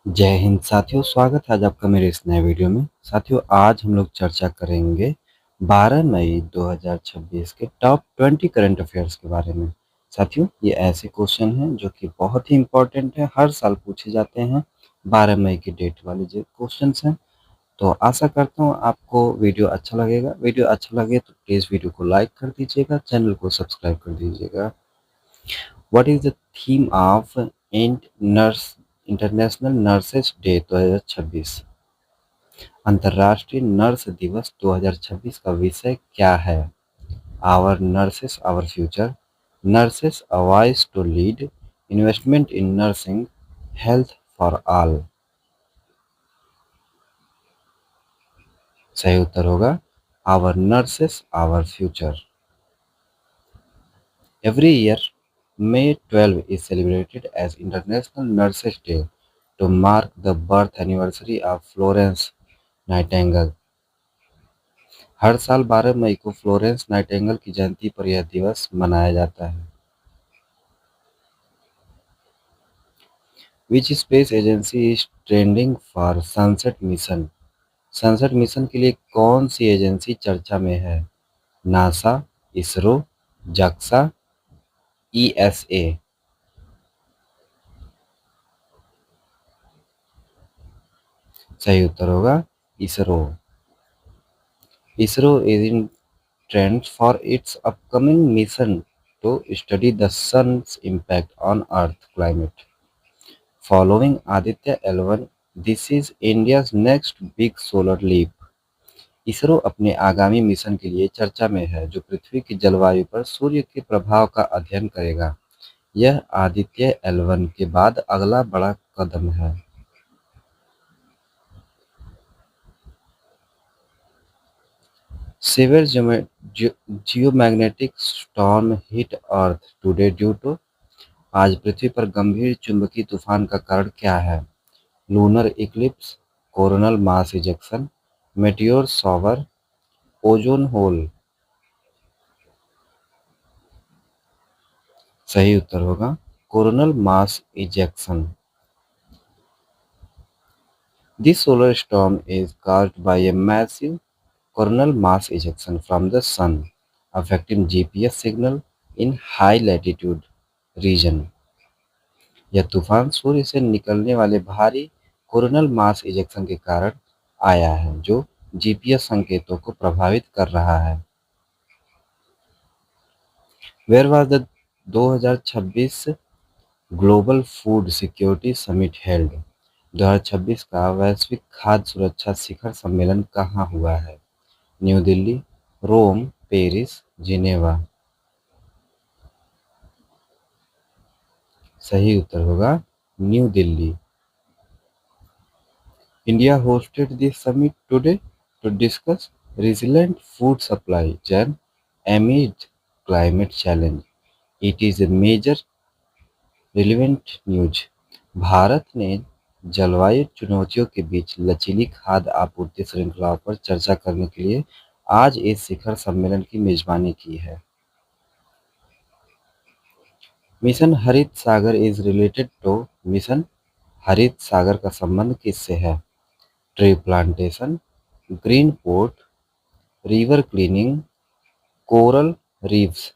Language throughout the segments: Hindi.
जय हिंद साथियों, स्वागत है आज आपका मेरे इस नए वीडियो में। साथियों, आज हम लोग चर्चा करेंगे 12 मई 2026 के टॉप 20 करंट अफेयर्स के बारे में। साथियों, ये ऐसे क्वेश्चन हैं जो कि बहुत ही इंपॉर्टेंट है, हर साल पूछे जाते हैं। 12 मई की डेट वाले जो क्वेश्चंस हैं। तो आशा करता हूँ आपको वीडियो अच्छा लगेगा। वीडियो अच्छा लगे तो प्लीज़ वीडियो को लाइक कर दीजिएगा, चैनल को सब्सक्राइब कर दीजिएगा। What is the theme of international nurses day 2026? अंतर्राष्ट्रीय नर्स दिवस 2026 का विषय क्या है? Our nurses our future, nurses a voice to lead, investment in nursing, health for all. सही उत्तर होगा our nurses our future. Every year, May 12 is celebrated as International Nurses Day to mark the birth anniversary of Florence Nightingale. हर साल 12 मई को फ्लोरेंस नाइटिंगेल की जयंती पर यह दिवस मनाया जाता है। Which space agency is trending for sunset mission? Sunset mission के लिए कौन सी एजेंसी चर्चा में है? NASA, ISRO, JAXA, ESA. सही उत्तर होगा ISRO. ISRO is in trend for its upcoming mission to study the sun's impact on Earth climate. Following Aditya L1, this is India's next big solar leap. ISRO अपने आगामी मिशन के लिए चर्चा में है जो पृथ्वी की जलवायु पर सूर्य के प्रभाव का अध्ययन करेगा। यह आदित्य L1 के बाद अगला बड़ा कदम है। Severe geomagnetic storm hit Earth today due to। आज पृथ्वी पर गंभीर चुंबकीय तूफान का कारण क्या है? Lunar Eclipse, coronal mass ejection, meteor shower, ozone hole. सही उत्तर होगा coronal mass ejection. This solar storm is caused by a massive coronal mass ejection from the sun, affecting GPS signal in high latitude region। यह तूफान सूर्य से निकलने वाले भारी कोरोनल मास इजेक्शन के कारण आया है जो जीपीएस संकेतों को प्रभावित कर रहा है। Where was the 2026 global food security summit held? 2026 का वैश्विक खाद्य सुरक्षा शिखर सम्मेलन कहाँ हुआ है? न्यू दिल्ली, रोम, पेरिस, जिनेवा। सही उत्तर होगा new Delhi. India hosted the summit today to discuss resilient food supply chain amid climate challenge. It is a major relevant news. Bharat ने जलवायु चुनौतियों के बीच लचीली खाद्य आपूर्ति श्रृंखलाओं पर चर्चा करने के लिए आज इस शिखर सम्मेलन की मेजबानी की है। मिशन हरित सागर इज रिलेटेड टू। मिशन हरित सागर का संबंध किससे है? Tree plantation, green port, river cleaning, coral reefs.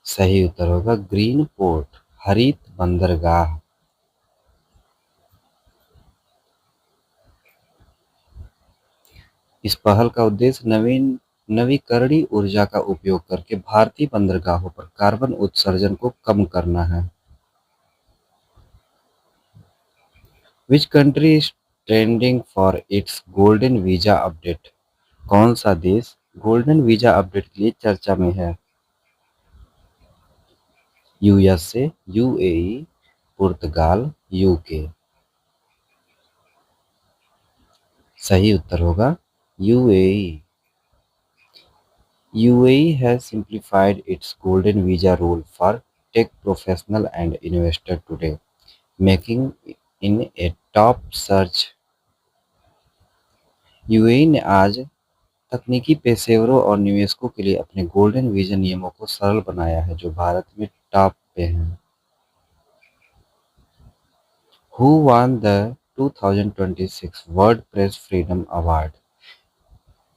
सही उत्तर होगा ग्रीन पोर्ट, हरित बंदरगाह। इस पहल का उद्देश्य नवीकरणीय ऊर्जा का उपयोग करके भारतीय बंदरगाहों पर कार्बन उत्सर्जन को कम करना है। विच country is trending for its golden visa update? कौन सा देश गोल्डन वीजा अपडेट के लिए चर्चा में है? यूएसए, यूएई, पुर्तगाल, यूके। सही उत्तर होगा UAE. UAE has simplified its golden visa rule for tech professional and investor today, making in a top search। UAE ने आज तकनीकी पेशेवरों और निवेशकों के लिए अपने गोल्डन वीजा नियमों को सरल बनाया है जो भारत में टॉप करते हैं। Who one the 2026 world press freedom award?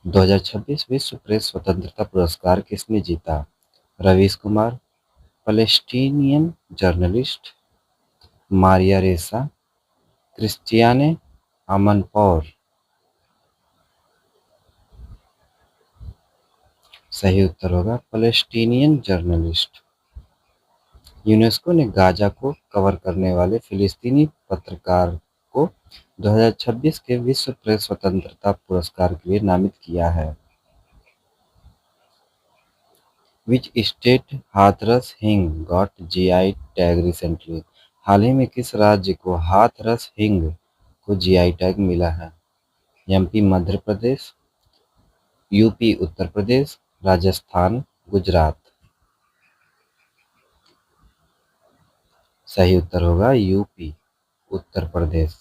2026 विश्व प्रेस स्वतंत्रता पुरस्कार किसने जीता? रवीश कुमार, पैलेस्टीनियन जर्नलिस्ट, मारिया रेसा, क्रिस्टियाने अमनपौर। सही उत्तर होगा पैलेस्टीनियन जर्नलिस्ट। यूनेस्को ने गाजा को कवर करने वाले फिलिस्तीनी पत्रकार को 2026 के विश्व प्रेस स्वतंत्रता पुरस्कार के लिए नामित किया है। विच स्टेट हाथरस हिंग गॉट जीआई टैग रिसेंटली? हाल ही में किस राज्य को हाथरस हिंग को जीआई टैग मिला है? MP Madhya Pradesh, UP Uttar Pradesh, Rajasthan, Gujarat. सही उत्तर होगा यूपी उत्तर प्रदेश।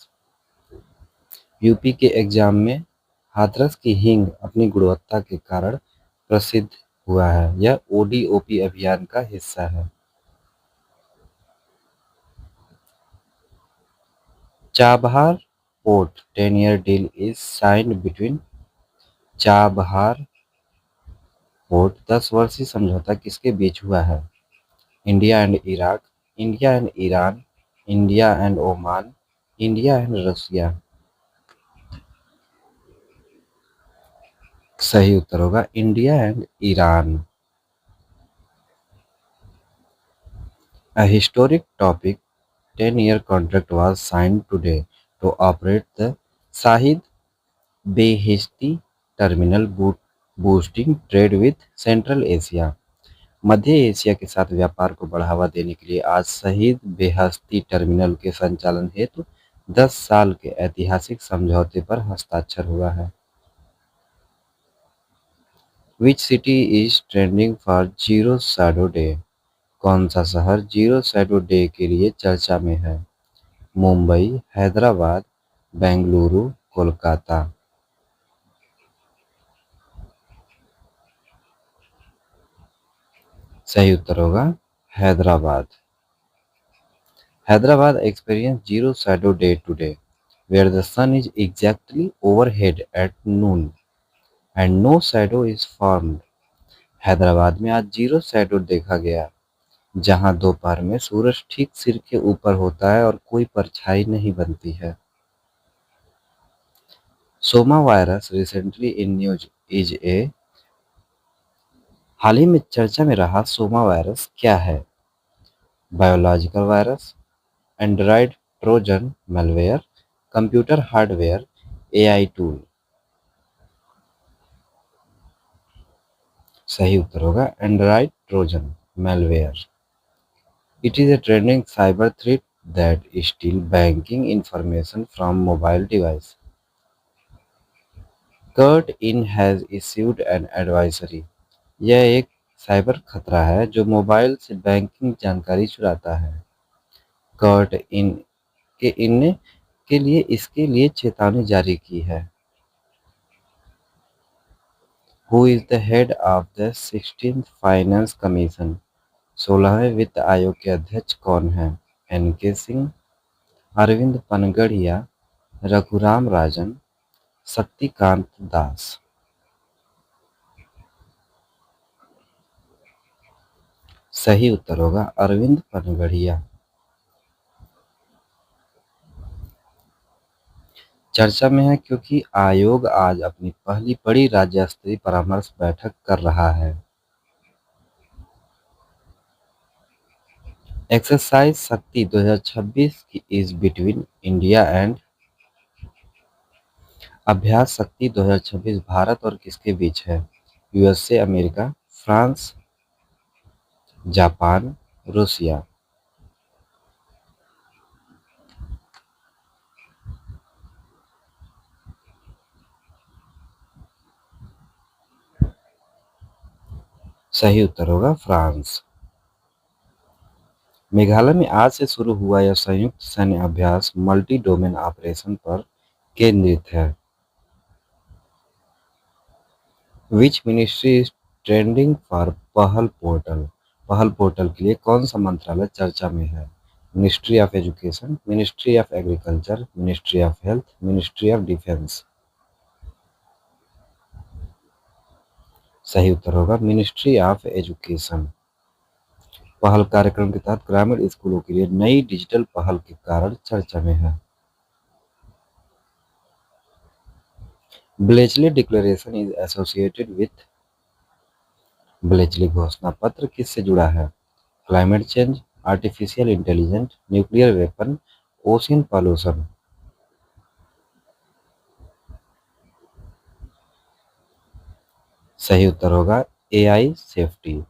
यूपी के एग्जाम में हाथरस की हींग अपनी गुणवत्ता के कारण प्रसिद्ध हुआ है। यह ओडीओपी अभियान का हिस्सा है। Chabahar port 10-year deal is signed between. Chabahar port 10 वर्षीय समझौता किसके बीच हुआ है? India and Iraq, India and Iran, India and Oman, India and Russia. सही उत्तर होगा India and Iran. A historic topic 10-year contract was signed today to operate the Shahid Beheshti terminal boosting trade with Central Asia। Madhya Asia के साथ व्यापार को बढ़ावा देने के लिए आज शहीद बेहस्ती टर्मिनल के संचालन हेतु 10 साल के ऐतिहासिक समझौते पर हस्ताक्षर हुआ है। Which city is trending for Zero Shadow Day? कौन सा शहर जीरो शैडो डे के लिए चर्चा में है? मुंबई, हैदराबाद, बेंगलुरु, कोलकाता। सही उत्तर होगा Hyderabad. Hyderabad experience zero shadow day today where the sun is exactly overhead at noon and no shadow is formed. Hyderabad में आज जीरो शैडो देखा गया, जहां दोपहर में सूरज ठीक सिर के ऊपर होता है और कोई परछाई नहीं बनती है। Sova virus recently in news is a. हाल ही में चर्चा में रहा सोमा वायरस क्या है? Biological virus, Android trojan malware, computer hardware, AI tool. सही उत्तर होगा Android trojan malware. It is a trending cyber threat that steal banking information from mobile device. CERT In has issued an advisory. यह एक साइबर खतरा है जो मोबाइल से बैंकिंग जानकारी चुराता है। कर्ट इन के लिए इसके लिए चेतावनी जारी की है। Who is the head of the 16th finance commission? 16वें वित्त आयोग के अध्यक्ष कौन है? एनके सिंह, अरविंद पनगड़िया, रघुराम राजन, शक्तिकांत दास। सही उत्तर होगा अरविंद पनगड़िया। चर्चा में है क्योंकि आयोग आज अपनी पहली बड़ी राज्य स्तरीय परामर्श बैठक कर रहा है। एक्सरसाइज शक्ति 2026 की इज बिटवीन इंडिया एंड। अभ्यास शक्ति 2026 भारत और किसके बीच है? USA, America, France, Japan, Russia. सही उत्तर होगा फ्रांस। मेघालय में आज से शुरू हुआ यह संयुक्त सैन्य अभ्यास मल्टी डोमेन ऑपरेशन पर केंद्रित है। Which ministry is trending for पहल पोर्टल? पहल पोर्टल के लिए कौन सा मंत्रालय चर्चा में है? Ministry of education, ministry of agriculture, ministry of health, ministry of defence. सही उत्तर होगा मिनिस्ट्री ऑफ एजुकेशन। पहल कार्यक्रम के तहत ग्रामीण स्कूलों के लिए नई डिजिटल पहल के कारण चर्चा में है। Bletchley declaration is associated with. Bletchley घोषणा पत्र किससे जुड़ा है? Climate change, artificial intelligence, nuclear weapon, ocean pollution. सही उत्तर होगा एआई सेफ्टी।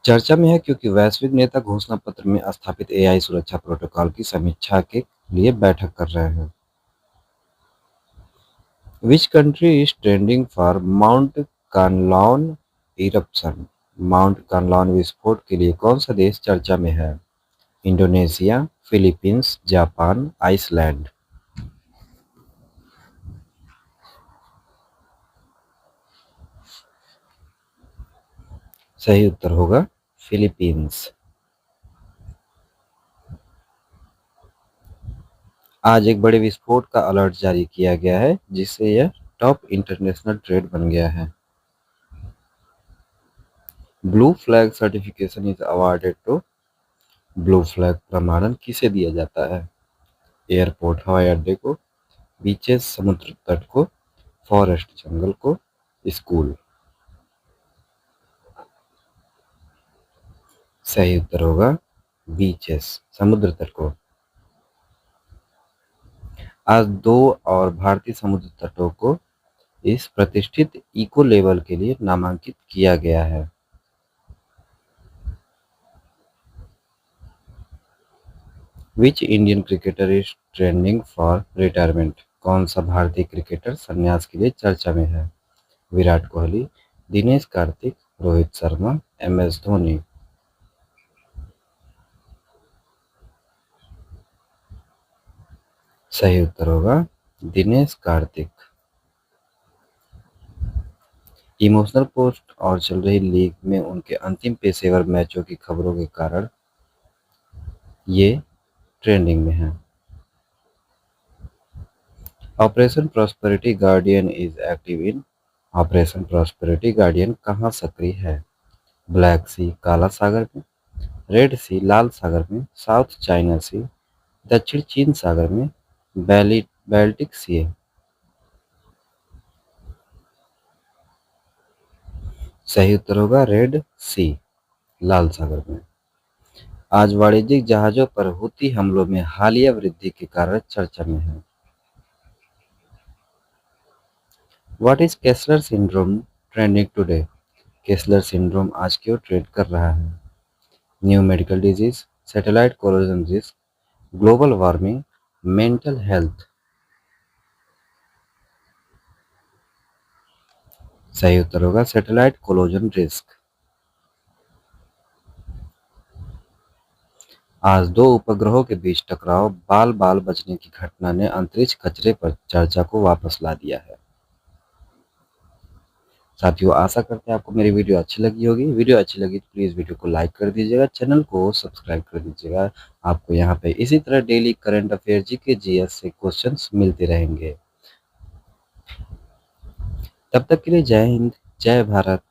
चर्चा में है क्योंकि वैश्विक नेता घोषणा पत्र में स्थापित एआई सुरक्षा प्रोटोकॉल की समीक्षा के लिए बैठक कर रहे हैं। Which country is trending for Mount Kanlaon eruption? Mount Kanlaon विस्फोट के लिए कौन सा देश चर्चा में है? Indonesia, Philippines, Japan, Iceland. सही उत्तर होगा फिलीपींस। आज एक बड़े विस्फोट का अलर्ट जारी किया गया है जिससे यह टॉप इंटरनेशनल ट्रेड बन गया है। Blue flag certification is awarded to. Blue flag प्रमाणन किसे दिया जाता है? एयरपोर्ट हवाई अड्डे को, बीचेस समुद्र तट को, फॉरेस्ट जंगल को, स्कूल। सही उत्तर होगा बीचेस समुद्र तट को। आज 2 और भारतीय समुद्र तटों को इस प्रतिष्ठित इको लेवल के लिए नामांकित किया गया है। Which Indian cricketer is trending for retirement? कौन सा भारतीय क्रिकेटर संन्यास के लिए चर्चा में है? Virat Kohli, Dinesh Karthik, Rohit Sharma, M S Dhoni. सही उत्तर होगा दिनेश कार्तिक। इमोशनल पोस्ट और चल रही लीग में उनके अंतिम पेशेवर मैचों की खबरों के कारण ये ट्रेंडिंग में है। Operation prosperity guardian is active in. Operation prosperity guardian कहाँ सक्रिय है? ब्लैक सी काला सागर में, रेड सी लाल सागर में, साउथ चाइना सी, दक्षिण चीन सागर में, बैल्टिक सी। सही उत्तर होगा रेड सी लाल सागर में। आज वाणिज्यिक जहाजों पर हुती हमलों में हालिया वृद्धि के कारण चर्चा में है। What is Kessler syndrome trending today? Kessler syndrome आज क्यों ट्रेंड कर रहा है? New medical disease, satellite collision risk, global warming, mental health. सही उत्तर होगा सैटेलाइट कोलोजन रिस्क। आज 2 उपग्रहों के बीच टकराव बाल बाल बचने की घटना ने अंतरिक्ष कचरे पर चर्चा को वापस ला दिया है। साथियों आशा करते हैं आपको मेरी वीडियो अच्छी लगी होगी। वीडियो अच्छी लगी तो प्लीज़ वीडियो को लाइक कर दीजिएगा, चैनल को सब्सक्राइब कर दीजिएगा। आपको यहाँ पे इसी तरह daily current affair GK GS से क्वेश्चंस मिलते रहेंगे। तब तक के लिए जय हिंद, जय भारत।